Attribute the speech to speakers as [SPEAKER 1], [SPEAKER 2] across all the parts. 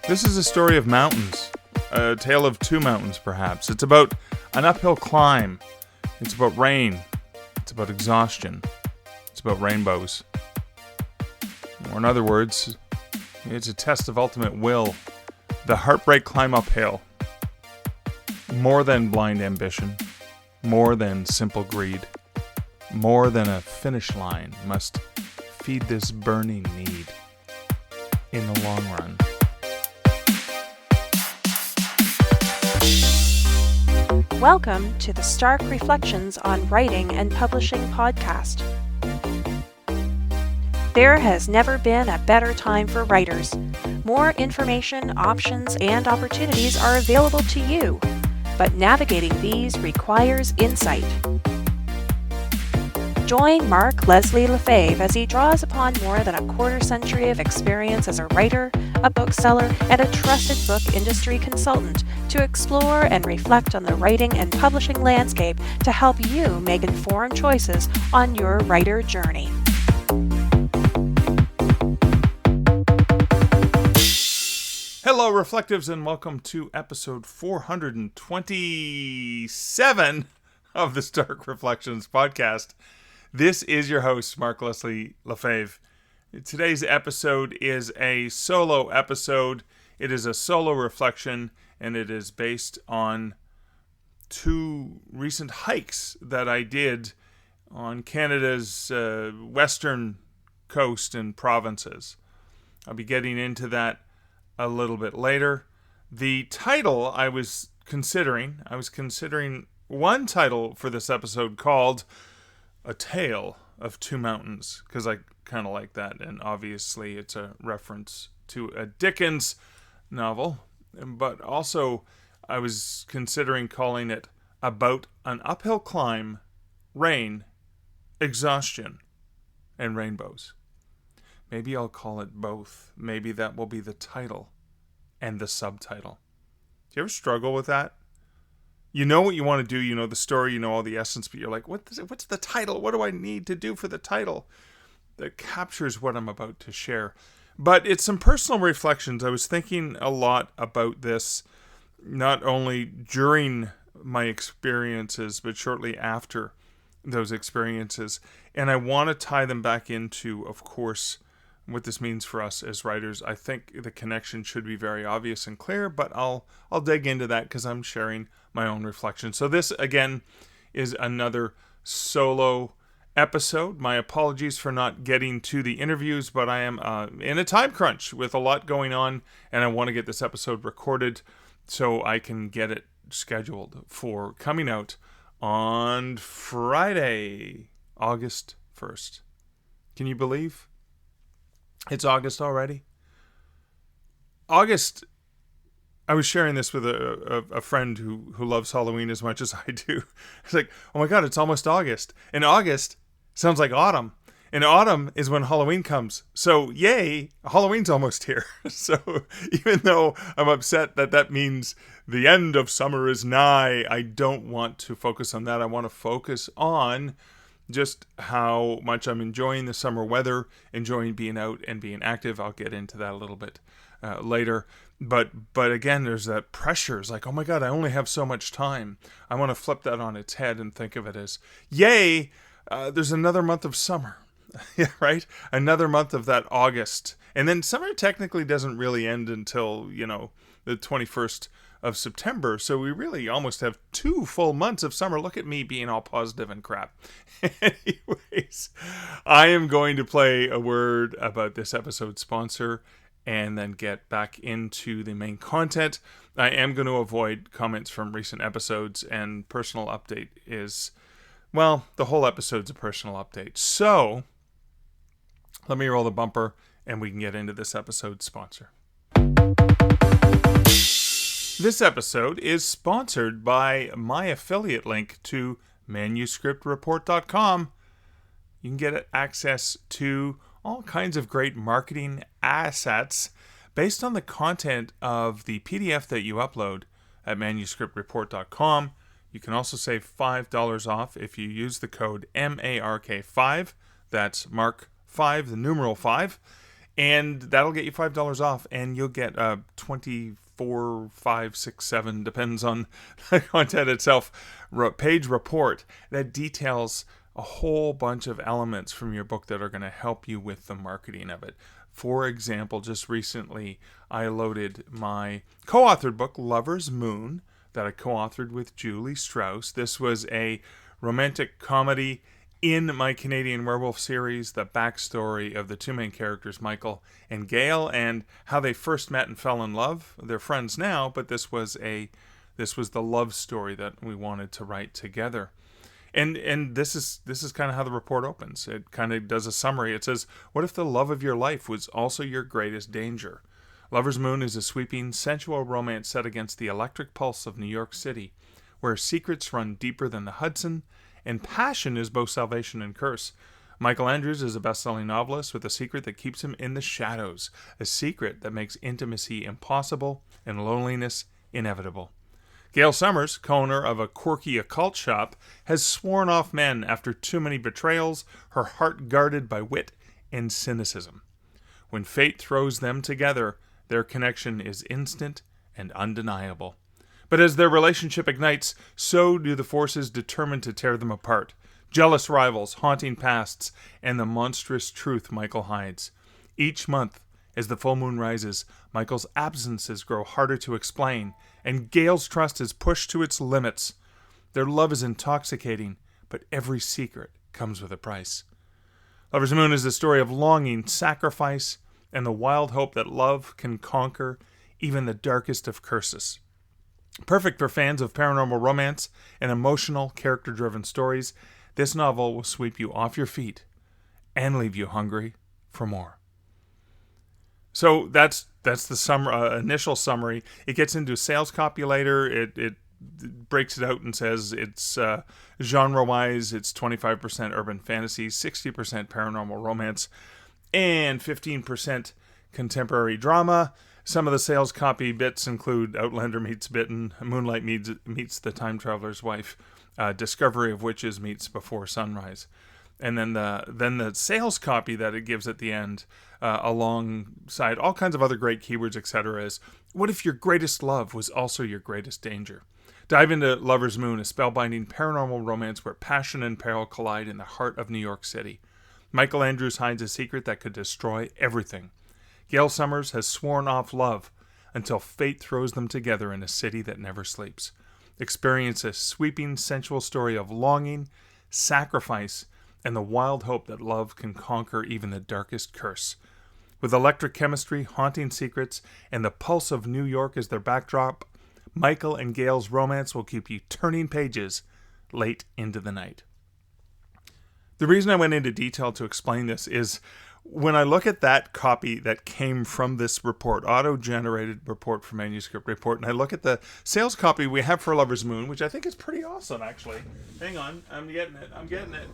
[SPEAKER 1] This is a story of mountains, a tale of two mountains perhaps. It's about an uphill climb, it's about rain, it's about exhaustion, it's about rainbows. Or in other words, it's a test of ultimate will, the heartbreak climb uphill. More than blind ambition, more than simple greed, more than a finish line must feed this burning need in the long run.
[SPEAKER 2] Welcome to the Stark Reflections on Writing and Publishing podcast. There has never been a better time for writers. More information, options, and opportunities are available to you, but navigating these requires insight. Join Mark Leslie Lefebvre as he draws upon more than a quarter century of experience as a writer, a bookseller, and a trusted book industry consultant to explore and reflect on the writing and publishing landscape to help you make informed choices on your writer journey.
[SPEAKER 1] Hello, Reflectives, and welcome to episode 427 of the Stark Reflections podcast. This is your host, Mark Leslie Lefebvre. Today's episode is a solo episode. It is a solo reflection, and it is based on two recent hikes that I did on Canada's western coast and provinces. I'll be getting into that a little bit later. The title I was considering one title for this episode called A Tale of Two Mountains, because I kind of like that, and obviously it's a reference to a Dickens novel, but also I was considering calling it About an Uphill Climb, Rain, Exhaustion, and Rainbows. Maybe I'll call it both. Maybe that will be the title and the subtitle. Do you ever struggle with that? You know what you want to do, you know the story, you know all the essence, but you're like, what's the title? What do I need to do for the title that captures what I'm about to share? But it's some personal reflections. I was thinking a lot about this, not only during my experiences, but shortly after those experiences. And I want to tie them back into, of course, what this means for us as writers. I think the connection should be very obvious and clear, but I'll dig into that because I'm sharing my own reflection. So this, again, is another solo episode. My apologies for not getting to the interviews, but I am in a time crunch with a lot going on, and I want to get this episode recorded so I can get it scheduled for coming out on Friday, August 1st. Can you believe it's August already? August, I was sharing this with a friend who loves Halloween as much as I do. It's like, oh my God, it's almost August. And August sounds like autumn. And autumn is when Halloween comes. So yay, Halloween's almost here. So even though I'm upset that means the end of summer is nigh, I don't want to focus on that. I want to focus on just how much I'm enjoying the summer weather, enjoying being out and being active. I'll get into that a little bit later. But again, there's that pressure. It's like, oh my God, I only have so much time. I want to flip that on its head and think of it as, yay, there's another month of summer. Yeah, right? Another month of that August. And then summer technically doesn't really end until, the 21st of September. So we really almost have 2 full months of summer. Look at me being all positive and crap. Anyways, I am going to play a word about this episode's sponsor and then get back into the main content. I am going to avoid comments from recent episodes, and personal update is, well, the whole episode's a personal update. So let me roll the bumper and we can get into this episode's sponsor. This episode is sponsored by my affiliate link to ManuscriptReport.com. You can get access to all kinds of great marketing assets based on the content of the PDF that you upload at ManuscriptReport.com. You can also save $5 off if you use the code MARK5. That's Mark 5, the numeral 5. And that'll get you $5 off, and you'll get a 24, 5, 6, 7, depends on the content itself, page report that details a whole bunch of elements from your book that are going to help you with the marketing of it. For example, just recently, I loaded my co-authored book, Lover's Moon, that I co-authored with Julie Strauss. This was a romantic comedy in my Canadian Werewolf series, the backstory of the two main characters, Michael and Gail, and how they first met and fell in love. They're friends now, but this was the love story that we wanted to write together. And this is kind of how the report opens. It kind of does a summary. It says, "What if the love of your life was also your greatest danger?" Lover's Moon is a sweeping, sensual romance set against the electric pulse of New York City, where secrets run deeper than the Hudson, and passion is both salvation and curse. Michael Andrews is a best-selling novelist with a secret that keeps him in the shadows, a secret that makes intimacy impossible and loneliness inevitable. Gail Summers, co-owner of a quirky occult shop, has sworn off men after too many betrayals, her heart guarded by wit and cynicism. When fate throws them together, their connection is instant and undeniable. But as their relationship ignites, so do the forces determined to tear them apart. Jealous rivals, haunting pasts, and the monstrous truth Michael hides. Each month, as the full moon rises, Michael's absences grow harder to explain, and Gail's trust is pushed to its limits. Their love is intoxicating, but every secret comes with a price. Lover's Moon is the story of longing, sacrifice, and the wild hope that love can conquer even the darkest of curses. Perfect for fans of paranormal romance and emotional, character-driven stories, this novel will sweep you off your feet and leave you hungry for more. So that's the initial summary. It gets into sales copy later. It breaks it out and says it's genre-wise, it's 25% urban fantasy, 60% paranormal romance, and 15% contemporary drama. Some of the sales copy bits include Outlander meets Bitten, Moonlight meets The Time Traveler's Wife, Discovery of Witches meets Before Sunrise. And then the sales copy that it gives at the end, alongside all kinds of other great keywords, etc., is, what if your greatest love was also your greatest danger? Dive into Lover's Moon, a spellbinding paranormal romance where passion and peril collide in the heart of New York City. Michael Andrews hides a secret that could destroy everything. Gail Summers has sworn off love until fate throws them together in a city that never sleeps. Experience a sweeping, sensual story of longing, sacrifice, and the wild hope that love can conquer even the darkest curse. With electric chemistry, haunting secrets, and the pulse of New York as their backdrop, Michael and Gail's romance will keep you turning pages late into the night. The reason I went into detail to explain this is when I look at that copy that came from this report, auto-generated report from Manuscript Report, and I look at the sales copy we have for Lover's Moon, which I think is pretty awesome, actually. Hang on, I'm getting it.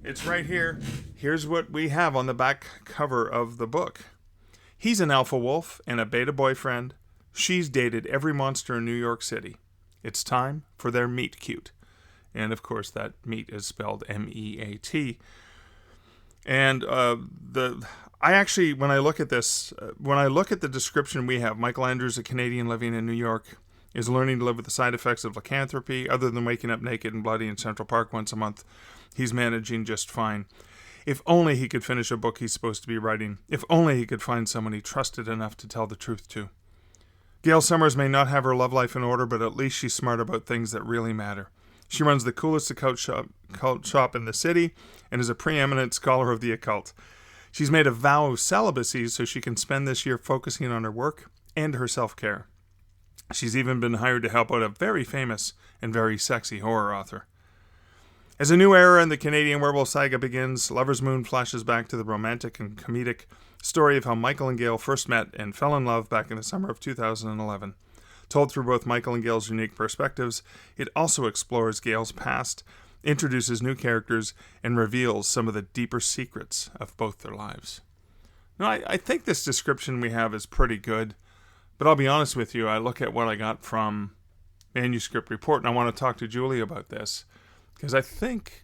[SPEAKER 1] It's right here. Here's what we have on the back cover of the book. He's an alpha wolf and a beta boyfriend. She's dated every monster in New York City. It's time for their meet cute. And of course, that meet is spelled M-E-A-T. And when I look at this, when I look at the description we have, Michael Andrews, a Canadian living in New York, is learning to live with the side effects of lycanthropy. Other than waking up naked and bloody in Central Park once a month, he's managing just fine. If only he could finish a book he's supposed to be writing. If only he could find someone he trusted enough to tell the truth to. Gail Summers may not have her love life in order, but at least she's smart about things that really matter. She runs the coolest occult shop in the city and is a preeminent scholar of the occult. She's made a vow of celibacy so she can spend this year focusing on her work and her self-care. She's even been hired to help out a very famous and very sexy horror author. As a new era in the Canadian werewolf saga begins, Lover's Moon flashes back to the romantic and comedic story of how Michael and Gail first met and fell in love back in the summer of 2011. Told through both Michael and Gail's unique perspectives, it also explores Gail's past, introduces new characters, and reveals some of the deeper secrets of both their lives. Now, I think this description we have is pretty good, but I'll be honest with you, I look at what I got from Manuscript Report, and I want to talk to Julie about this, because I think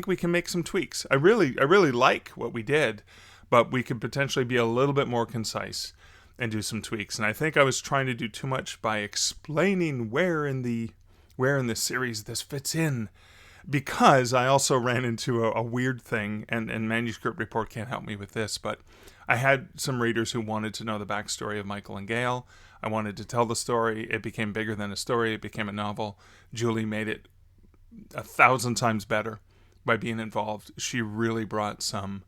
[SPEAKER 1] we can make some tweaks. I really like what we did, but we could potentially be a little bit more concise and do some tweaks. And I think I was trying to do too much by explaining where in the series this fits in, because I also ran into a weird thing, and Manuscript Report can't help me with this, but I had some readers who wanted to know the backstory of Michael and Gail. I wanted to tell the story. It became bigger than a story. It became a novel. Julie made it 1,000 times better by being involved. She really brought some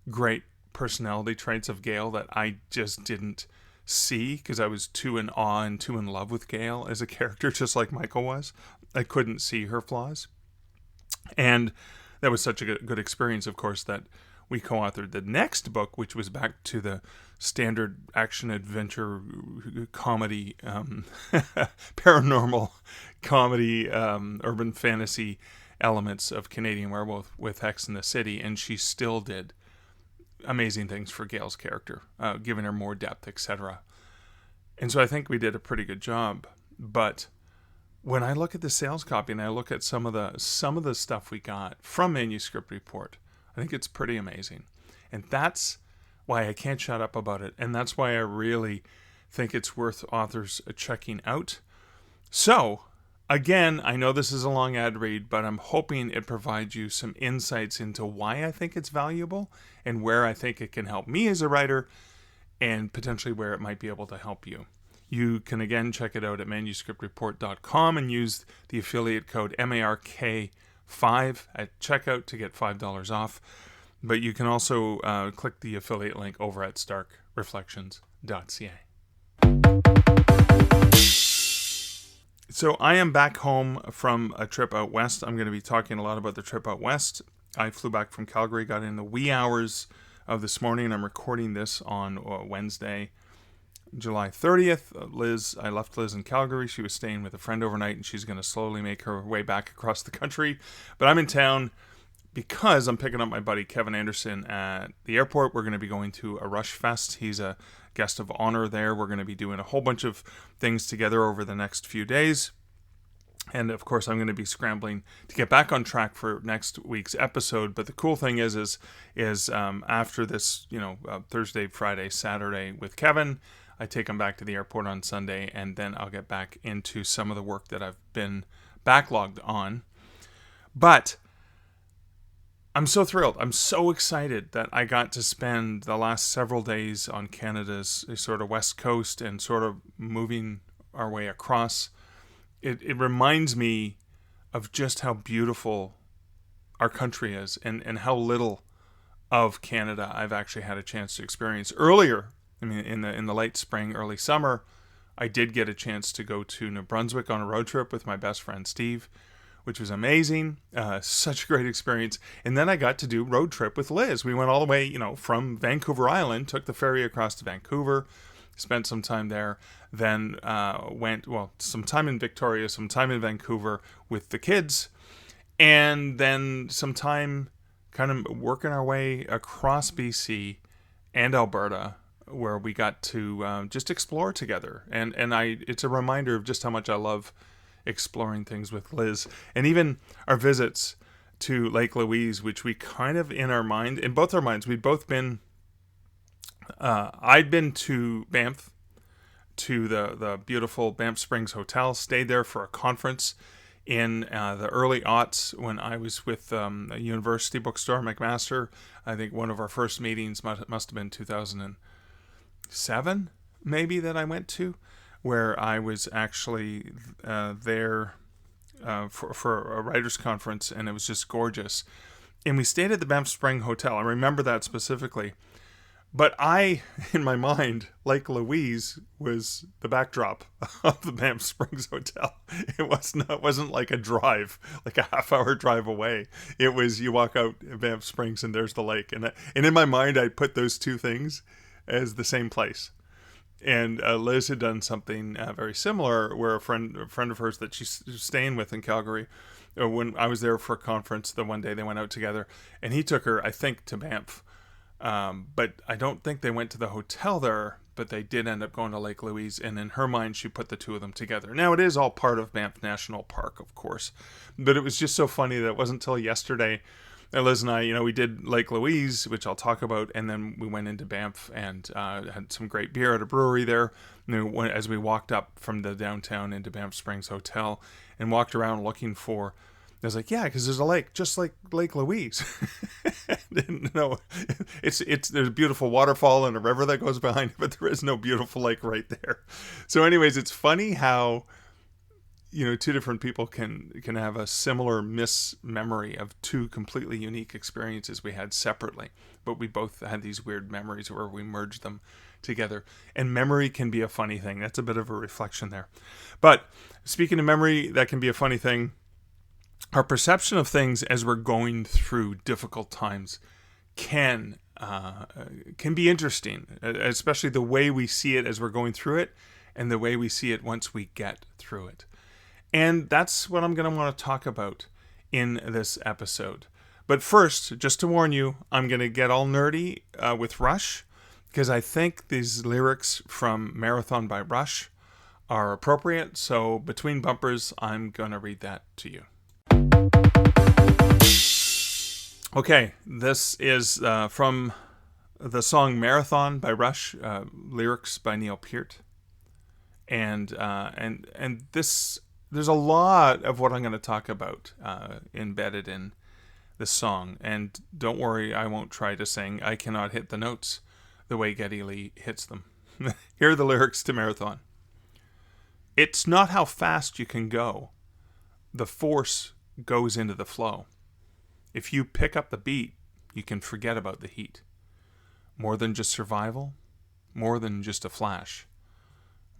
[SPEAKER 1] great personality traits of Gail that I just didn't see, because I was too in awe and too in love with Gail as a character, just like Michael was. I couldn't see her flaws. And that was such a good experience, of course, that we co-authored the next book, which was back to the standard action adventure comedy, paranormal comedy, urban fantasy elements of Canadian Werewolf with Hex in the City, and she still did amazing things for Gail's character, giving her more depth, etc. And so I think we did a pretty good job. But when I look at the sales copy and I look at some of the stuff we got from Manuscript Report, I think it's pretty amazing. And that's why I can't shut up about it. And that's why I really think it's worth authors checking out. So, again, I know this is a long ad read, but I'm hoping it provides you some insights into why I think it's valuable and where I think it can help me as a writer, and potentially where it might be able to help you. You can, again, check it out at manuscriptreport.com and use the affiliate code MARK5 at checkout to get $5 off. But you can also click the affiliate link over at starkreflections.ca. So I am back home from a trip out west. I'm going to be talking a lot about the trip out west. I flew back from Calgary, got in the wee hours of this morning, and I'm recording this on Wednesday, July 30th. I left Liz in Calgary. She was staying with a friend overnight, and she's going to slowly make her way back across the country. But I'm in town because I'm picking up my buddy Kevin Anderson at the airport. We're going to be going to a Rush Fest. He's a guest of honor there. We're going to be doing a whole bunch of things together over the next few days. And of course, I'm going to be scrambling to get back on track for next week's episode. But the cool thing is after this, Thursday, Friday, Saturday with Kevin, I take him back to the airport on Sunday, and then I'll get back into some of the work that I've been backlogged on. But I'm so thrilled. I'm so excited that I got to spend the last several days on Canada's sort of west coast and sort of moving our way across. It reminds me of just how beautiful our country is, and how little of Canada I've actually had a chance to experience. Earlier, in the late spring, early summer, I did get a chance to go to New Brunswick on a road trip with my best friend Steve, which was amazing. Such a great experience. And then I got to do road trip with Liz. We went all the way, from Vancouver Island, took the ferry across to Vancouver, spent some time there, then some time in Victoria, some time in Vancouver with the kids, and then some time kind of working our way across BC and Alberta, where we got to just explore together. And it's a reminder of just how much I love exploring things with Liz. And even our visits to Lake Louise, which we kind of in both our minds, we'd both been, I'd been to Banff, to the beautiful Banff Springs Hotel, stayed there for a conference in the early aughts when I was with a university bookstore, McMaster. I think one of our first meetings must have been 2007, maybe, that I went to, where I was actually there for a writer's conference, and it was just gorgeous. And we stayed at the Banff Spring Hotel. I remember that specifically. But in my mind, Lake Louise was the backdrop of the Banff Springs Hotel. It wasn't like a drive, like a half-hour drive away. It was, you walk out Banff Springs and there's the lake. And in my mind, I put those two things as the same place. And Liz had done something very similar, where a friend of hers that she's staying with in Calgary, when I was there for a conference, the one day they went out together, and he took her, I think, to Banff. But I don't think they went to the hotel there, but they did end up going to Lake Louise, and in her mind, she put the two of them together. Now, it is all part of Banff National Park, of course, but it was just so funny that it wasn't until yesterday Liz and I, we did Lake Louise, which I'll talk about, and then we went into Banff and had some great beer at a brewery there. As we walked up from the downtown into Banff Springs Hotel and walked around looking for, I was like, yeah, because there's a lake just like Lake Louise. There's a beautiful waterfall and a river that goes behind it, but there is no beautiful lake right there. So anyways, it's funny how two different people can have a similar mismemory of two completely unique experiences we had separately, but we both had these weird memories where we merged them together. And memory can be a funny thing. That's a bit of a reflection there. But speaking of memory, that can be a funny thing. Our perception of things as we're going through difficult times can be interesting, especially the way we see it as we're going through it and the way we see it once we get through it. And that's what I'm going to want to talk about in this episode. But first, just to warn you, I'm going to get all nerdy with Rush, because I think these lyrics from Marathon by Rush are appropriate. So between bumpers, I'm going to read that to you. Okay, this is from the song Marathon by Rush, lyrics by Neil Peart. And this, there's a lot of what I'm going to talk about embedded in this song. And don't worry, I won't try to sing. I cannot hit the notes the way Geddy Lee hits them. Here are the lyrics to Marathon. It's not how fast you can go. The force goes into the flow. If you pick up the beat, you can forget about the heat. More than just survival, more than just a flash,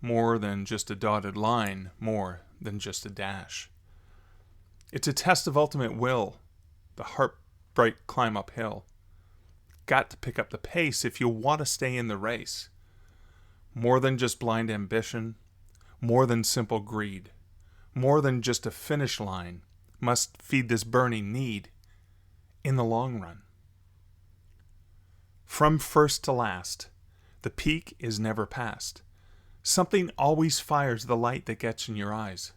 [SPEAKER 1] more than just a dotted line, more than just a dash. It's a test of ultimate will, the heartbreak climb uphill. Got to pick up the pace if you want to stay in the race. More than just blind ambition, more than simple greed, more than just a finish line, must feed this burning need in the long run. From first to last, the peak is never passed. Something always fires the light that gets in your eyes.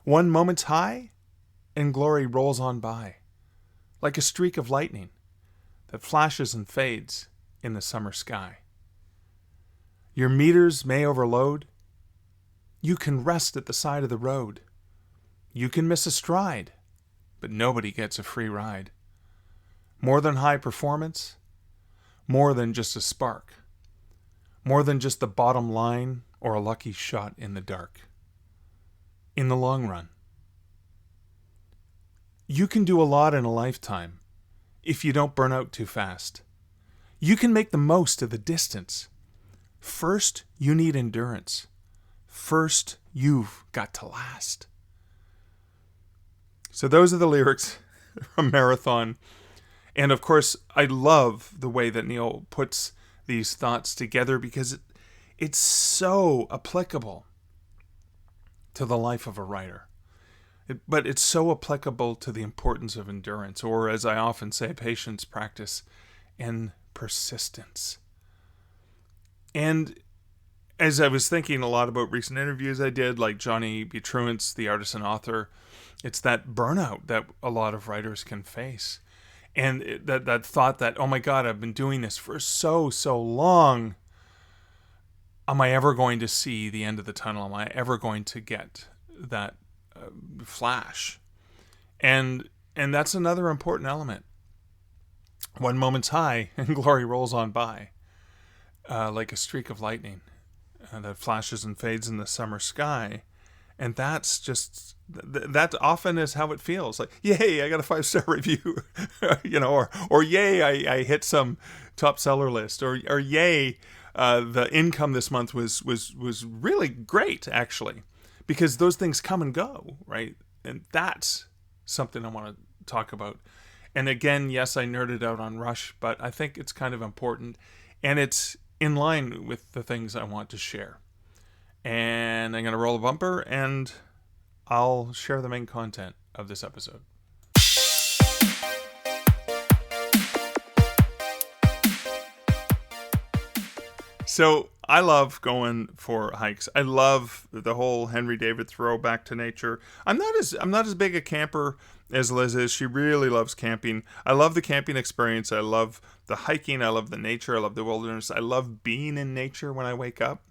[SPEAKER 1] One moment's high, and glory rolls on by, like a streak of lightning that flashes and fades in the summer sky. Your meters may overload. You can rest at the side of the road. You can miss a stride, but nobody gets a free ride. More than high performance, more than just a spark, more than just the bottom line or a lucky shot in the dark. In the long run, you can do a lot in a lifetime if you don't burn out too fast. You can make the most of the distance. First, you need endurance. First, you've got to last. So those are the lyrics from Marathon. And of course, I love the way that Neil puts these thoughts together because it's so applicable to the life of a writer. But it's so applicable to the importance of endurance, or as I often say, patience, practice, and persistence. And as I was thinking a lot about recent interviews I did, like Johnny B. Truant's The Artisan Author, it's that burnout that a lot of writers can face. And that thought that, oh my God, I've been doing this for so long. Am I ever going to see the end of the tunnel? Am I ever going to get that flash? And that's another important element. One moment's high and glory rolls on by, like a streak of lightning that flashes and fades in the summer sky. And that's just, that often is how it feels. Like, yay, I got a 5-star review, or yay, I hit some top seller list, or yay, the income this month was really great, actually, because those things come and go, right? And that's something I want to talk about. And again, yes, I nerded out on Rush, but I think it's kind of important, and it's in line with the things I want to share. And I'm going to roll a bumper, and I'll share the main content of this episode. So I love going for hikes. I love the whole Henry David Thoreau back to nature. I'm not as big a camper as Liz is. She really loves camping. I love the camping experience. I love the hiking. I love the nature. I love the wilderness. I love being in nature when I wake up.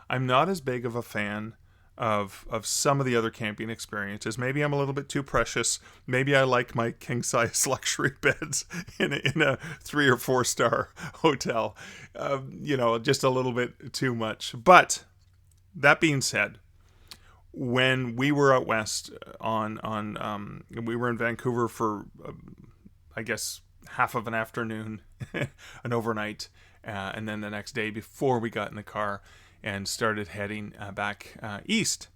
[SPEAKER 1] I'm not as big of a fan of some of the other camping experiences. Maybe I'm a little bit too precious. Maybe I like my king size luxury beds in a 3 or 4 star hotel. Just a little bit too much. But that being said, when we were out west we were in Vancouver for I guess half of an afternoon, an overnight, and then the next day before we got in the car and started heading back east.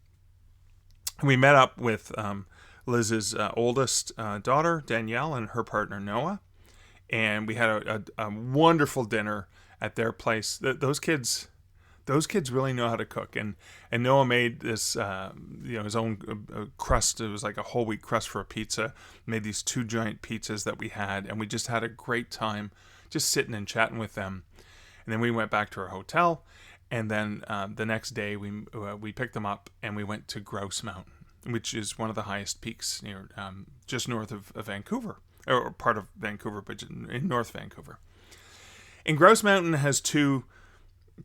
[SPEAKER 1] We met up with Liz's oldest daughter, Danielle, and her partner, Noah. And we had a wonderful dinner at their place. Those kids really know how to cook. And Noah made this, his own crust. It was like a whole wheat crust for a pizza. Made these 2 giant pizzas that we had. And we just had a great time just sitting and chatting with them. And then we went back to our hotel. And then the next day, we picked them up and we went to Grouse Mountain, which is one of the highest peaks near just north of Vancouver, or part of Vancouver, but in North Vancouver. And Grouse Mountain has two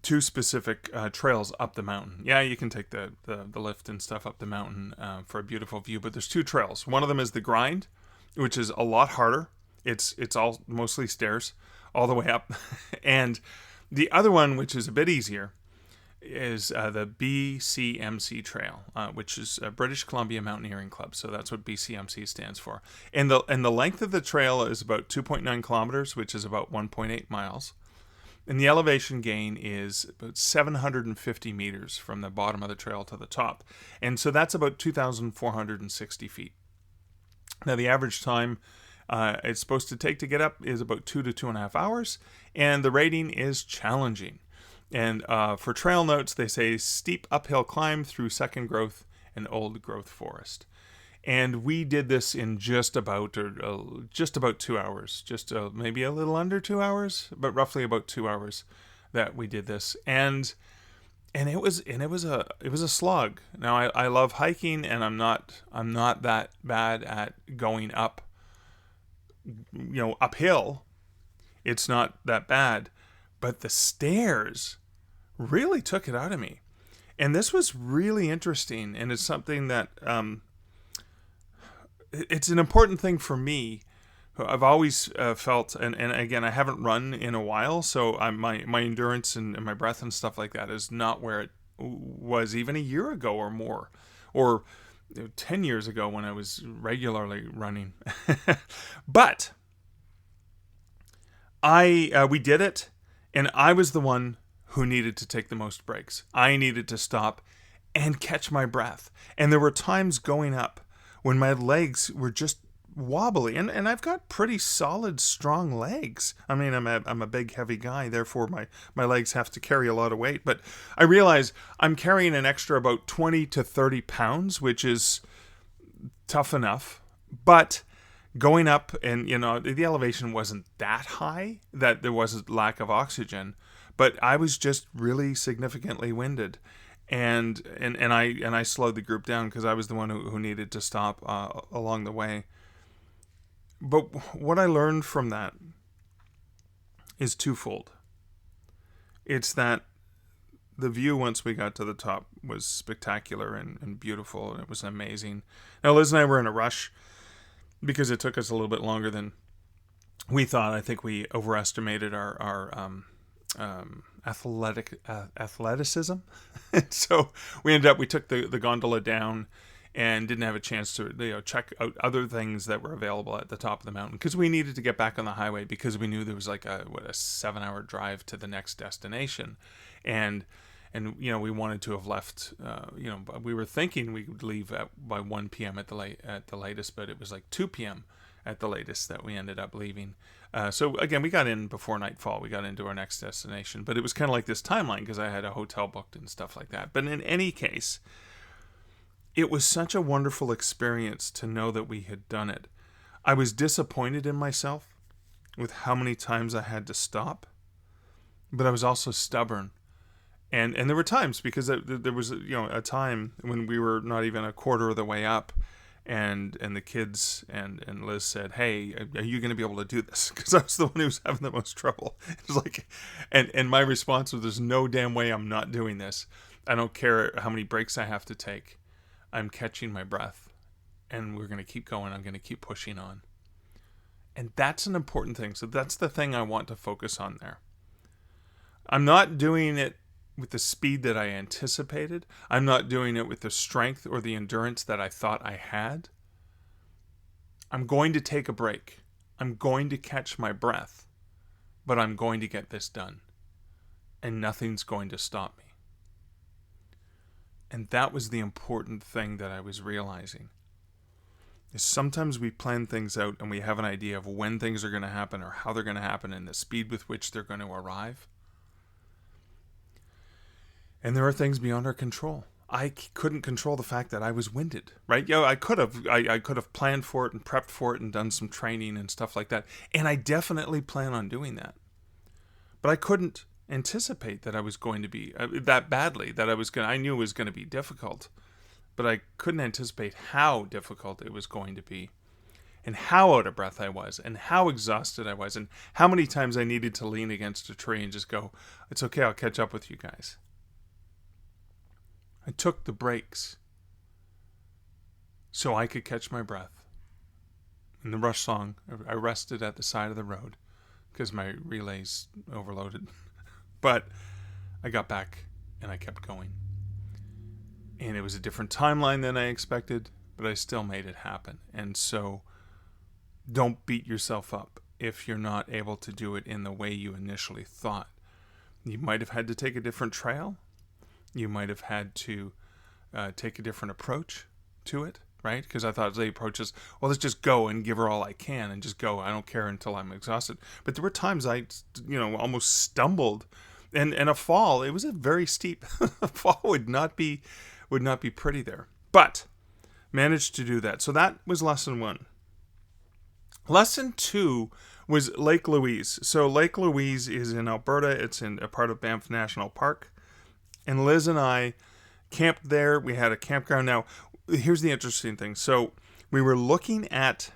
[SPEAKER 1] specific trails up the mountain. Yeah, you can take the lift and stuff up the mountain for a beautiful view, but there's 2 trails. One of them is the grind, which is a lot harder. It's all mostly stairs all the way up, and the other one, which is a bit easier, is the BCMC Trail, which is British Columbia Mountaineering Club. So that's what BCMC stands for. And the length of the trail is about 2.9 kilometers, which is about 1.8 miles. And the elevation gain is about 750 meters from the bottom of the trail to the top. And so that's about 2,460 feet. Now, the average time it's supposed to take to get up is about 2 to 2.5 hours, and the rating is challenging. And for trail notes, they say steep uphill climb through second growth and old growth forest. And we did this in just about 2 hours, maybe a little under 2 hours, but roughly about 2 hours that we did this. And it was a slog. Now I love hiking, and I'm not that bad at going up, uphill. It's not that bad, but the stairs really took it out of me. And this was really interesting, and it's something that it's an important thing for me. I've always felt, and again, I haven't run in a while, so my endurance and my breath and stuff like that is not where it was even a year ago or more, or 10 years ago when I was regularly running. But we did it, and I was the one who needed to take the most breaks. I needed to stop and catch my breath. And there were times going up when my legs were just wobbly, and I've got pretty solid, strong legs. I mean, I'm a big, heavy guy, therefore my legs have to carry a lot of weight. But I realize I'm carrying an extra about 20 to 30 pounds, which is tough enough. But going up, and the elevation wasn't that high that there was a lack of oxygen, but I was just really significantly winded. And I slowed the group down because I was the one who needed to stop along the way. But what I learned from that is twofold. It's that the view once we got to the top was spectacular and beautiful, and it was amazing. Now, Liz and I were in a rush because it took us a little bit longer than we thought. I think we overestimated our athleticism. So we took the gondola down and didn't have a chance to check out other things that were available at the top of the mountain, because we needed to get back on the highway, because we knew there was like a 7-hour drive to the next destination, and we wanted to have left. We were thinking we would leave by 1 p.m. at the latest, but it was like 2 p.m. at the latest that we ended up leaving. So again, we got in before nightfall. We got into our next destination, but it was kind of like this timeline because I had a hotel booked and stuff like that. But in any case, it was such a wonderful experience to know that we had done it. I was disappointed in myself with how many times I had to stop, but I was also stubborn And there were times, because there was a time when we were not even a quarter of the way up, and the kids and Liz said, "Hey, are you going to be able to do this?" Because I was the one who was having the most trouble. It was like, and my response was, "There's no damn way I'm not doing this. I don't care how many breaks I have to take. I'm catching my breath, and we're going to keep going. I'm going to keep pushing on." And that's an important thing. So that's the thing I want to focus on there. I'm not doing it with the speed that I anticipated. I'm not doing it with the strength or the endurance that I thought I had. I'm going to take a break. I'm going to catch my breath, but I'm going to get this done. And nothing's going to stop me. And that was the important thing that I was realizing. Is sometimes we plan things out and we have an idea of when things are going to happen or how they're going to happen and the speed with which they're going to arrive. And there are things beyond our control. I couldn't control the fact that I was winded, right? I could have planned for it and prepped for it and done some training and stuff like that. And I definitely plan on doing that. But I couldn't anticipate that I was going to be that badly, that I knew it was going to be difficult. But I couldn't anticipate how difficult it was going to be, and how out of breath I was, and how exhausted I was, and how many times I needed to lean against a tree and just go, "It's okay, I'll catch up with you guys." I took the breaks so I could catch my breath. In the Rush song, I rested at the side of the road because my relay's overloaded. But I got back and I kept going. And it was a different timeline than I expected, but I still made it happen. And so don't beat yourself up if you're not able to do it in the way you initially thought. You might have had to take a different trail. You might have had to take a different approach to it, right? Because I thought the approach is, well, let's just go and give her all I can and just go. I don't care until I'm exhausted. But there were times I, almost stumbled. And a fall, it was a very steep fall, would not be pretty there. But managed to do that. So that was lesson 1. Lesson 2 was Lake Louise. So Lake Louise is in Alberta. It's in a part of Banff National Park. And Liz and I camped there. We had a campground. Now, here's the interesting thing. So we were looking at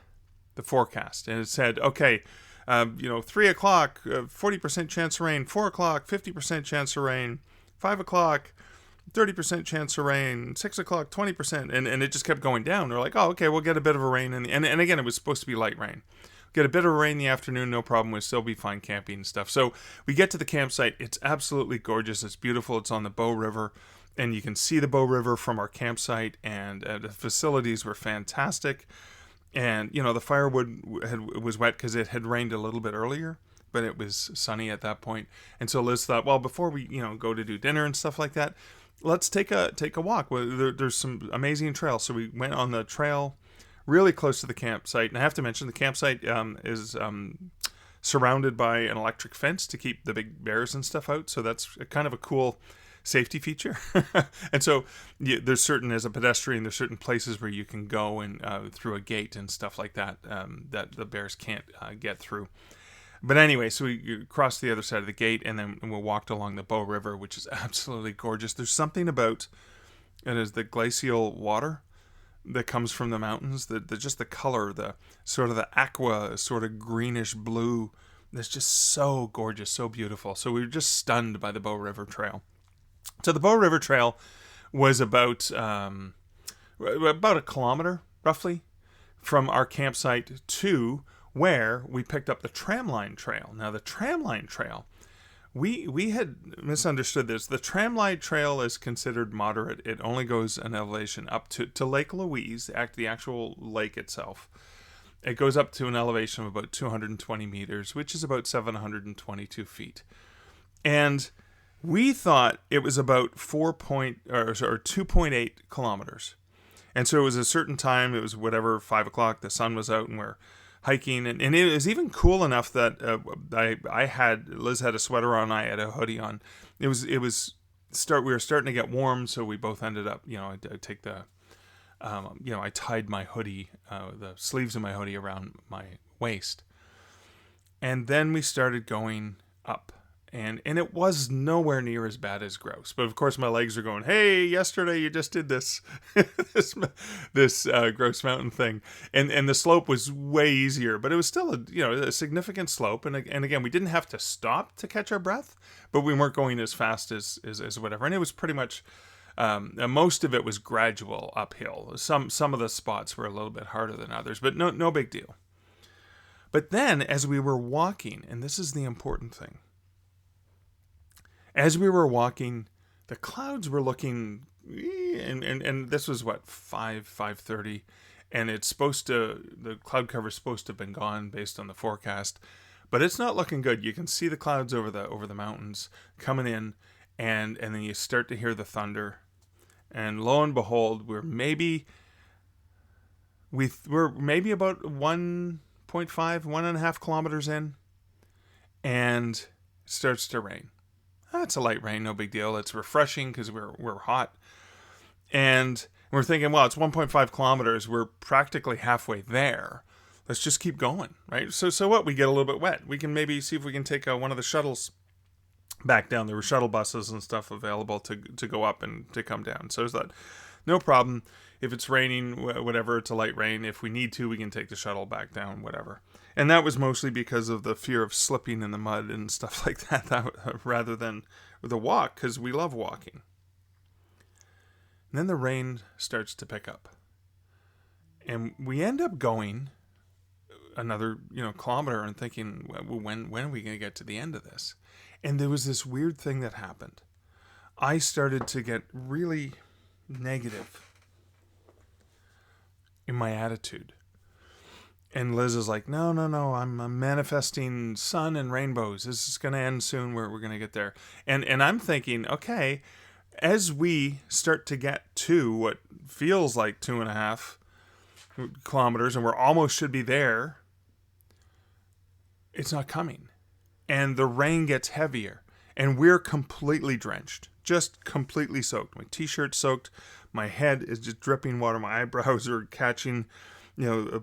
[SPEAKER 1] the forecast, and it said, okay, 3 o'clock, 40% chance of rain, 4 o'clock, 50% chance of rain, 5 o'clock, 30% chance of rain, 6 o'clock, 20%, and it just kept going down. We're like, oh, okay, we'll get a bit of a rain, and again, it was supposed to be light rain. Get a bit of rain in the afternoon, no problem. We'll still be fine camping and stuff. So we get to the campsite. It's absolutely gorgeous. It's beautiful. It's on the Bow River, and you can see the Bow River from our campsite, and the facilities were fantastic. And, the firewood was wet because it had rained a little bit earlier, but it was sunny at that point. And so Liz thought, well, before we, go to do dinner and stuff like that, let's take a walk. Well, there's some amazing trails. So we went on the trail really close to the campsite. And I have to mention the campsite is surrounded by an electric fence to keep the big bears and stuff out. So that's kind of a cool safety feature. And so as a pedestrian, there's certain places where you can go and through a gate and stuff like that that the bears can't get through. But anyway, so we crossed the other side of the gate, and then we walked along the Bow River, which is absolutely gorgeous. There's something about it is the glacial water that comes from the mountains, just the color, the sort of the aqua, sort of greenish blue. That's just so gorgeous, so beautiful. So we were just stunned by the Bow River Trail. So the Bow River Trail was about a kilometer, roughly, from our campsite to where we picked up the tramline trail. Now, the tramline trail, we had misunderstood this. The tramline trail is considered moderate. It only goes an elevation up to Lake Louise, the actual lake itself. It goes up to an elevation of about 220 meters, which is about 722 feet. And we thought it was about 2.8 kilometers. And so it was a certain time, it was 5 o'clock, the sun was out, and we're hiking, and it was even cool enough that Liz had a sweater on, I had a hoodie on. We were starting to get warm, so we both ended up, I tied my hoodie, the sleeves of my hoodie around my waist, and then we started going up, and it was nowhere near as bad as Grouse. But of course, my legs are going, "Hey, yesterday you just did this this Grouse Mountain thing," and the slope was way easier, but it was still a significant slope. And again, we didn't have to stop to catch our breath, but we weren't going as fast as whatever. And it was pretty much most of it was gradual uphill. Some of the spots were a little bit harder than others, but no big deal. But then, as we were walking, and this is the important thing, as we were walking, the clouds were looking, and this was what, 5:30, and the cloud cover is supposed to have been gone based on the forecast, but it's not looking good. You can see the clouds over the mountains coming in, and then you start to hear the thunder, and lo and behold, we're maybe about 1.5 kilometers in, and it starts to rain. It's a light rain, no big deal. It's refreshing because we're hot. And we're thinking, well, it's 1.5 kilometers. We're practically halfway there. Let's just keep going, right? So what? We get a little bit wet. We can maybe see if we can take one of the shuttles back down. There were shuttle buses and stuff available to go up and to come down. So I thought, no problem. If it's raining, whatever, it's a light rain. If we need to, we can take the shuttle back down, whatever. And that was mostly because of the fear of slipping in the mud and stuff like that rather than the walk, because we love walking. And then the rain starts to pick up. And we end up going another kilometer and thinking, when are we going to get to the end of this? And there was this weird thing that happened. I started to get really negative in my attitude. And Liz is like, no, I'm manifesting sun and rainbows. This is going to end soon. We're going to get there. And I'm thinking, okay, as we start to get to what feels like 2.5 kilometers, and we're almost should be there, it's not coming. And the rain gets heavier, and we're completely drenched, just completely soaked. My t-shirt's soaked. My head is just dripping water. My eyebrows are catching,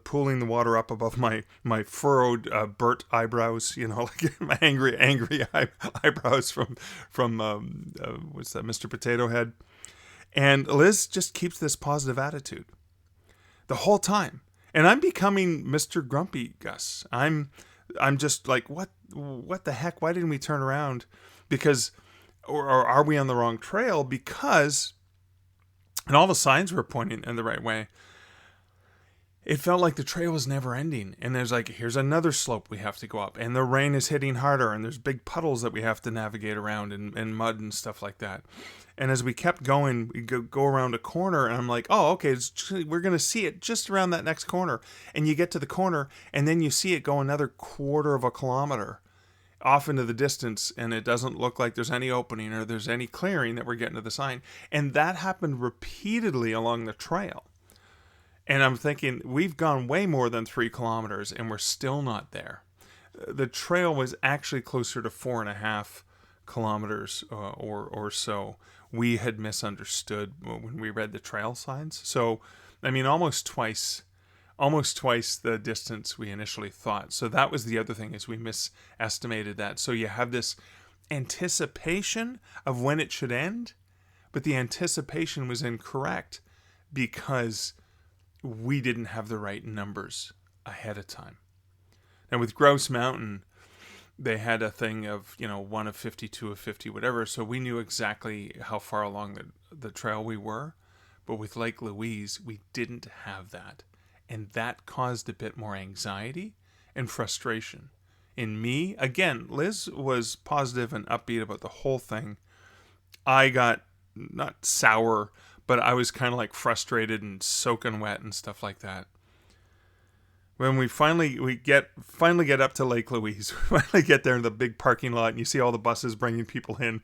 [SPEAKER 1] pulling the water up above my furrowed, burnt eyebrows, like my angry eyebrows from what's that, Mr. Potato Head. And Liz just keeps this positive attitude the whole time. And I'm becoming Mr. Grumpy Gus. I'm just like, what the heck? Why didn't we turn around? Because, or are we on the wrong trail? Because, and all the signs were pointing in the right way. It felt like the trail was never ending. And there's like, here's another slope we have to go up. And the rain is hitting harder. And there's big puddles that we have to navigate around and mud and stuff like that. And as we kept going, we go around a corner. And I'm like, oh, okay, we're going to see it just around that next corner. And you get to the corner. And then you see it go another 1/4 kilometer off into the distance. And it doesn't look like there's any opening or there's any clearing that we're getting to the sign. And that happened repeatedly along the trail. And I'm thinking, we've gone way more than 3 kilometers and we're still not there. The trail was actually closer to 4.5 kilometers or so. We had misunderstood when we read the trail signs. So, I mean, almost twice the distance we initially thought. So that was the other thing, is we misestimated that. So you have this anticipation of when it should end, but the anticipation was incorrect because we didn't have the right numbers ahead of time. And with Grouse Mountain, they had a thing of, 1 of 50, 2 of 50, whatever. So we knew exactly how far along the trail we were. But with Lake Louise, we didn't have that. And that caused a bit more anxiety and frustration in me. Again, Liz was positive and upbeat about the whole thing. I got not sour, but I was kind of like frustrated and soaking wet and stuff like that. When we finally get up to Lake Louise, we finally get there in the big parking lot, and you see all the buses bringing people in,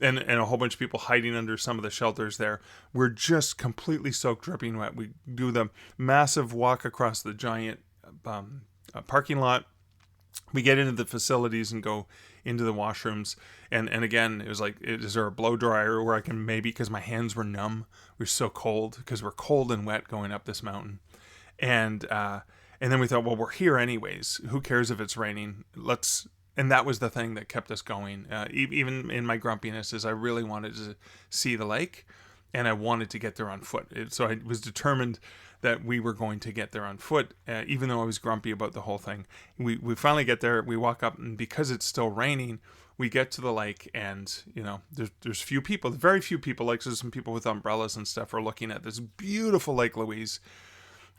[SPEAKER 1] and a whole bunch of people hiding under some of the shelters there. We're just completely soaked, dripping wet. We do the massive walk across the giant parking lot. We get into the facilities and go into the washrooms. And again, it was like, is there a blow dryer where I can maybe, because my hands were numb. We were so cold, because we're cold and wet going up this mountain. And then we thought, well, we're here anyways. Who cares if it's raining? Let's And that was the thing that kept us going. Even in my grumpiness, is I really wanted to see the lake, and I wanted to get there on foot. So I was determined that we were going to get there on foot, even though I was grumpy about the whole thing. We finally get there, we walk up, and because it's still raining, we get to the lake, and there's few people, very few people. Like, so some people with umbrellas and stuff are looking at this beautiful Lake Louise,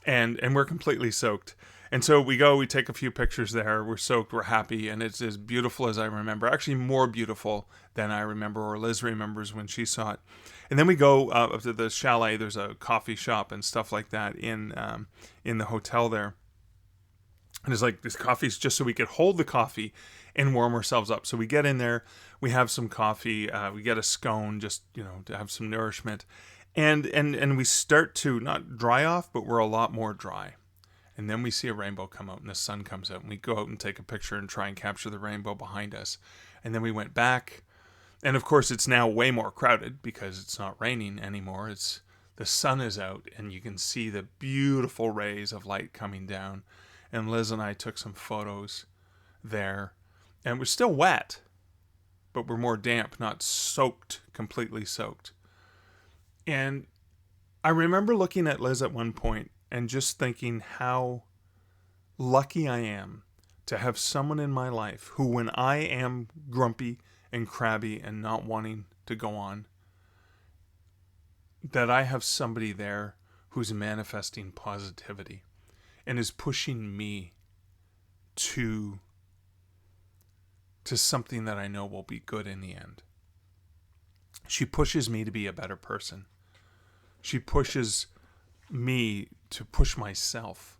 [SPEAKER 1] and we're completely soaked. And so we take a few pictures there. We're soaked, we're happy, and it's as beautiful as I remember. Actually, more beautiful than I remember, or Liz remembers when she saw it. And then we go up to the chalet. There's a coffee shop and stuff like that in the hotel there. And it's like, this coffee's just so we could hold the coffee and warm ourselves up. So we get in there, we have some coffee, we get a scone just, to have some nourishment. And we start to not dry off, but we're a lot more dry. And then we see a rainbow come out, and the sun comes out, and we go out and take a picture and try and capture the rainbow behind us. And then we went back, and of course it's now way more crowded because it's not raining anymore. The sun is out, and you can see the beautiful rays of light coming down. And Liz and I took some photos there, and we're still wet, but we're more damp, not soaked, completely soaked. And I remember looking at Liz at one point and just thinking how lucky I am to have someone in my life who, when I am grumpy and crabby and not wanting to go on, that I have somebody there who's manifesting positivity and is pushing me to something that I know will be good in the end. She pushes me to be a better person. She pushes me to push myself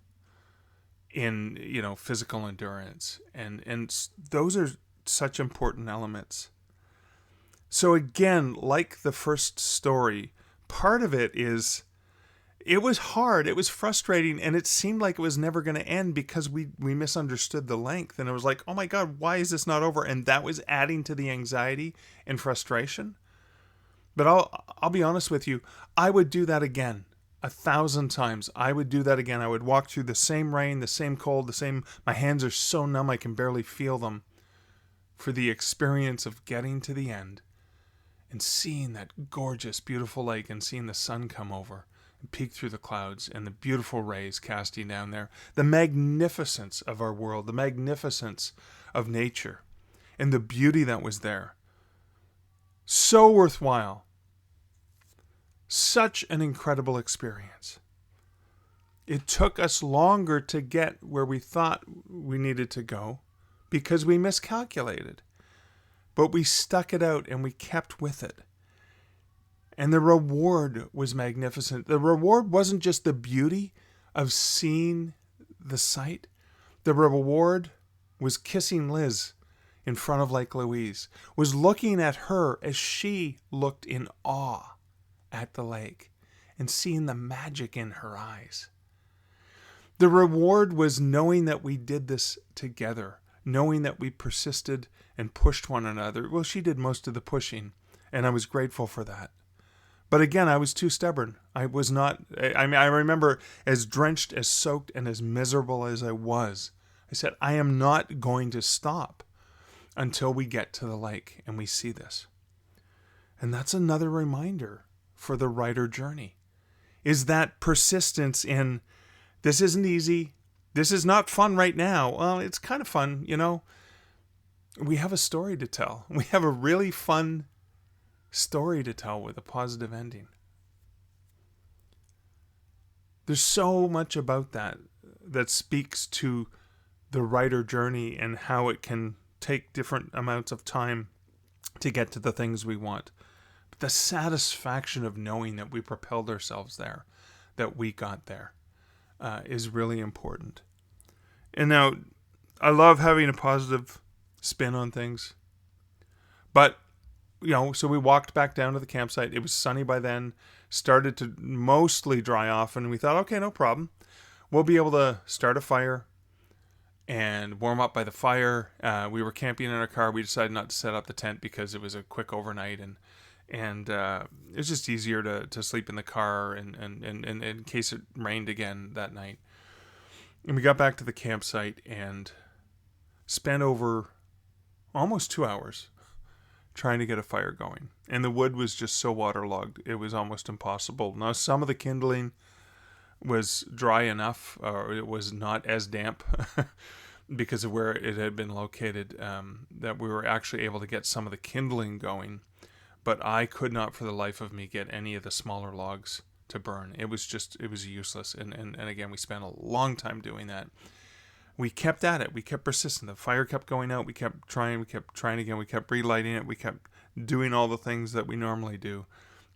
[SPEAKER 1] in, physical endurance. And those are such important elements. So again, like the first story, part of it is, it was hard, it was frustrating, and it seemed like it was never going to end because we misunderstood the length. And it was like, oh my God, why is this not over? And that was adding to the anxiety and frustration. But I'll be honest with you, I would do that again 1,000 times. I would do that again. I would walk through the same rain, the same cold, my hands are so numb I can barely feel them, for the experience of getting to the end and seeing that gorgeous, beautiful lake, and seeing the sun come over and peek through the clouds, and the beautiful rays casting down there. The magnificence of our world, the magnificence of nature, and the beauty that was there. So worthwhile. Such an incredible experience. It took us longer to get where we thought we needed to go because we miscalculated. But we stuck it out and we kept with it. And the reward was magnificent. The reward wasn't just the beauty of seeing the sight. The reward was kissing Liz in front of Lake Louise, was looking at her as she looked in awe at the lake and seeing the magic in her eyes. The reward was knowing that we did this together, knowing that we persisted and pushed one another. Well, she did most of the pushing, and I was grateful for that. But again, I was too stubborn. I remember as drenched, as soaked, and as miserable as I was, I said, I am not going to stop until we get to the lake and we see this. And that's another reminder for the writer journey, is that persistence in, this isn't easy, this is not fun right now. Well, it's kind of fun, We have a story to tell. We have a really fun story to tell with a positive ending. There's so much about that speaks to the writer journey and how it can take different amounts of time to get to the things we want. But the satisfaction of knowing that we propelled ourselves there, that we got there, is really important. And now, I love having a positive spin on things. But, so we walked back down to the campsite. It was sunny by then, started to mostly dry off, and we thought, okay, no problem. We'll be able to start a fire and warm up by the fire. We were camping in our car. We decided not to set up the tent because it was a quick overnight, and it was just easier to sleep in the car and in case it rained again that night. And we got back to the campsite and spent over almost 2 hours trying to get a fire going. And the wood was just so waterlogged, it was almost impossible. Now, some of the kindling was dry enough, or it was not as damp because of where it had been located, that we were actually able to get some of the kindling going. But I could not for the life of me get any of the smaller logs to burn. It was useless. And again, we spent a long time doing that. We kept at it. We kept persistent. The fire kept going out. We kept trying again. We kept relighting it. We kept doing all the things that we normally do,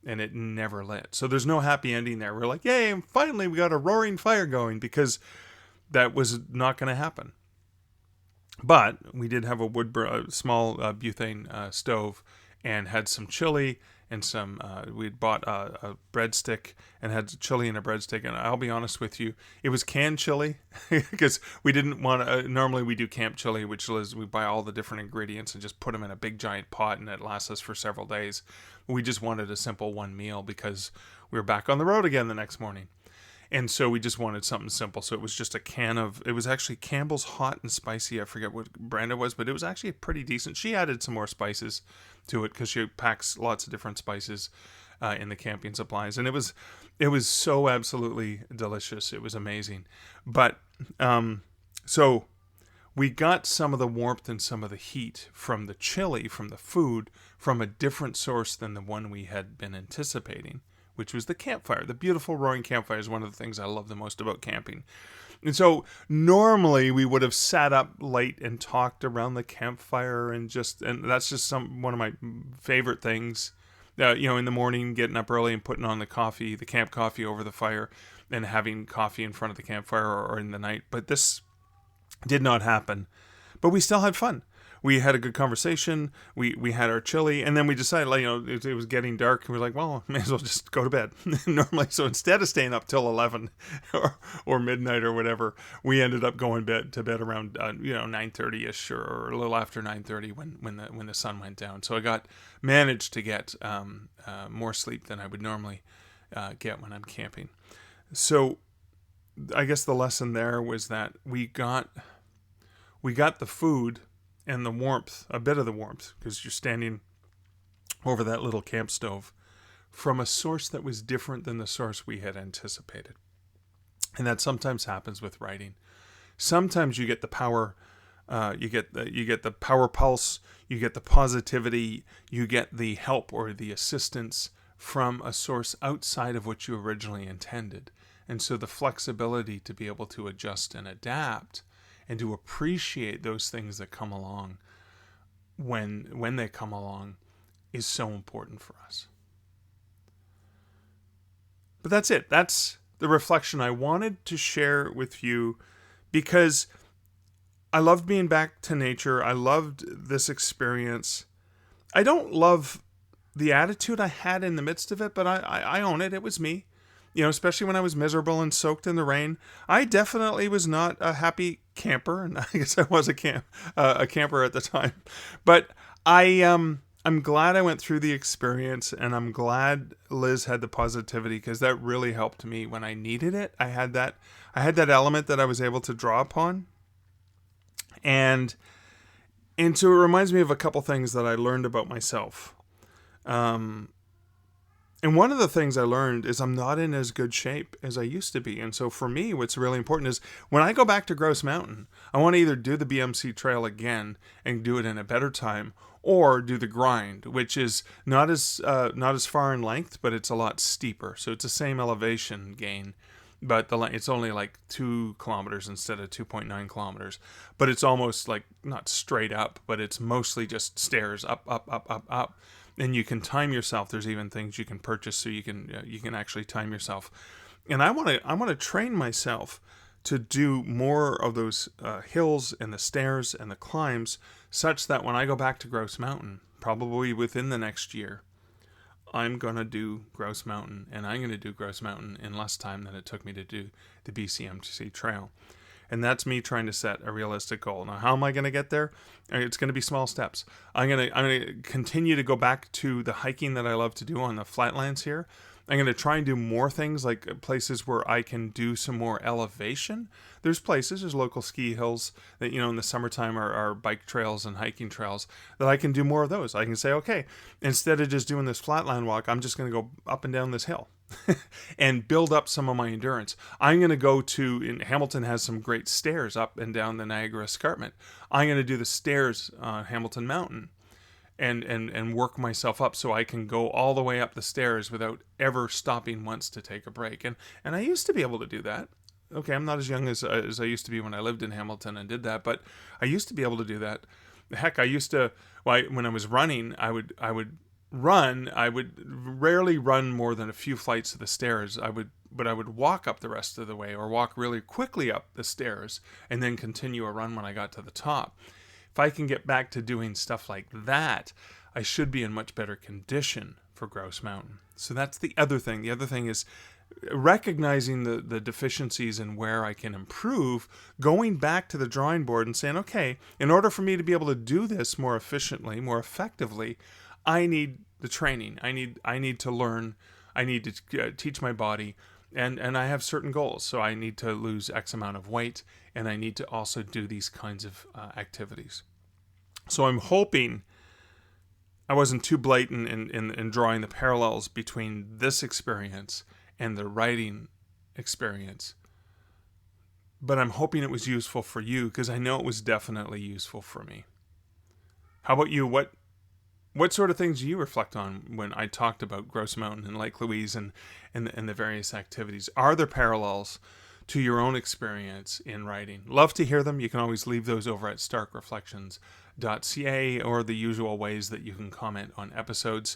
[SPEAKER 1] and it never lit. So there's no happy ending there. We're like, yay, and finally we got a roaring fire going, because that was not going to happen. But we did have a small butane stove, and had some chili and some, we'd bought a breadstick and had chili and a breadstick. And I'll be honest with you, it was canned chili because we didn't want to, normally we do camp chili, which is we buy all the different ingredients and just put them in a big giant pot, and it lasts us for several days. We just wanted a simple one meal because we were back on the road again the next morning. And so we just wanted something simple. So it was just a can of, it was actually Campbell's Hot and Spicy. I forget what brand it was, but it was actually pretty decent. She added some more spices to it because she packs lots of different spices in the camping supplies. And it was so absolutely delicious. It was amazing. But so we got some of the warmth and some of the heat from the chili, from the food, from a different source than the one we had been anticipating, which was the campfire. The beautiful roaring campfire is one of the things I love the most about camping. And so normally we would have sat up late and talked around the campfire, and that's just one of my favorite things. In the morning, getting up early and putting on the camp coffee over the fire, and having coffee in front of the campfire, or in the night. But this did not happen. But we still had fun. We had a good conversation. We had our chili, and then we decided, it was getting dark, and we were like, well, may as well just go to bed. Normally, so instead of staying up till 11 or midnight or whatever, we ended up going to bed around 9:30ish or a little after 9:30 when the sun went down. So I managed to get more sleep than I would normally get when I'm camping. So I guess the lesson there was that we got the food and the warmth, a bit of the warmth, because you're standing over that little camp stove, from a source that was different than the source we had anticipated. And that sometimes happens with writing. Sometimes you get the power, you get the power pulse, you get the positivity, you get the help or the assistance from a source outside of what you originally intended. And so the flexibility to be able to adjust and adapt, and to appreciate those things that come along when they come along, is so important for us. But that's it. That's the reflection I wanted to share with you, because I loved being back to nature. I loved this experience. I don't love the attitude I had in the midst of it, but I own it. It was me. Especially when I was miserable and soaked in the rain. I definitely was not a happy camper, and I guess I was a camper at the time. But I'm glad I went through the experience, and I'm glad Liz had the positivity, because that really helped me when I needed it. I had that element that I was able to draw upon, and so it reminds me of a couple things that I learned about myself. And one of the things I learned is I'm not in as good shape as I used to be. And so for me, what's really important is when I go back to Grouse Mountain, I want to either do the BMC trail again and do it in a better time, or do the grind, which is not as far in length, but it's a lot steeper. So it's the same elevation gain, but it's only like 2 kilometers instead of 2.9 kilometers. But it's almost like not straight up, but it's mostly just stairs up, up, up, up, up. And you can time yourself. There's even things you can purchase so you can actually time yourself. And I want to train myself to do more of those hills and the stairs and the climbs, such that when I go back to Grouse Mountain, probably within the next year, I'm going to do Grouse Mountain, and I'm going to do Grouse Mountain in less time than it took me to do the BCMC trail. And that's me trying to set a realistic goal. Now, how am I going to get there? It's going to be small steps. I'm going to continue to go back to the hiking that I love to do on the flatlands here. I'm going to try and do more things, like places where I can do some more elevation. There's local ski hills that, in the summertime are bike trails and hiking trails that I can do more of those. I can say, okay, instead of just doing this flatland walk, I'm just going to go up and down this hill and build up some of my endurance. I'm going to go in Hamilton has some great stairs up and down the Niagara Escarpment. I'm going to do the stairs on Hamilton Mountain and work myself up so I can go all the way up the stairs without ever stopping once to take a break. And I used to be able to do that. Okay, I'm not as young as I used to be when I lived in Hamilton and did that, but I used to be able to do that. Heck, I used to, when I was running, I would run. I would rarely run more than a few flights of the stairs. But I would walk up the rest of the way, or walk really quickly up the stairs and then continue a run when I got to the top. If I can get back to doing stuff like that, I should be in much better condition for Grouse Mountain. So that's the other thing. The other thing is recognizing the deficiencies and where I can improve, going back to the drawing board and saying, okay, in order for me to be able to do this more efficiently, more effectively, I need the training. I need to learn. I need to teach my body. And I have certain goals. So I need to lose X amount of weight, and I need to also do these kinds of activities. So I'm hoping I wasn't too blatant in drawing the parallels between this experience and the writing experience. But I'm hoping it was useful for you, because I know it was definitely useful for me. How about you? What sort of things do you reflect on when I talked about Grouse Mountain and Lake Louise and the various activities? Are there parallels to your own experience in writing? Love to hear them. You can always leave those over at starkreflections.ca or the usual ways that you can comment on episodes.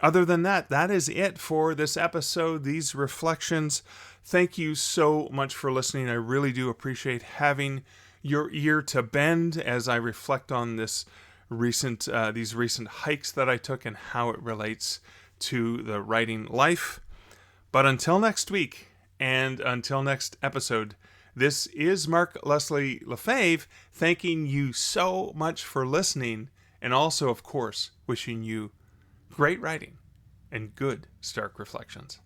[SPEAKER 1] Other than that, that is it for this episode, these reflections. Thank you so much for listening. I really do appreciate having your ear to bend as I reflect on these recent hikes that I took and how it relates to the writing life. But until next week and until next episode, this is Mark Leslie Lefebvre thanking you so much for listening, and also, of course, wishing you great writing and good Stark Reflections.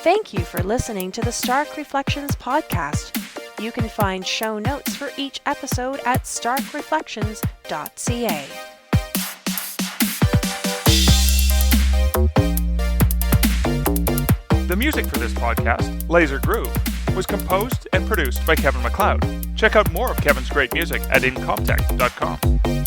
[SPEAKER 2] Thank you for listening to the Stark Reflections podcast. You can find show notes for each episode at starkreflections.ca.
[SPEAKER 1] The music for this podcast, Laser Groove, was composed and produced by Kevin MacLeod. Check out more of Kevin's great music at incomptech.com.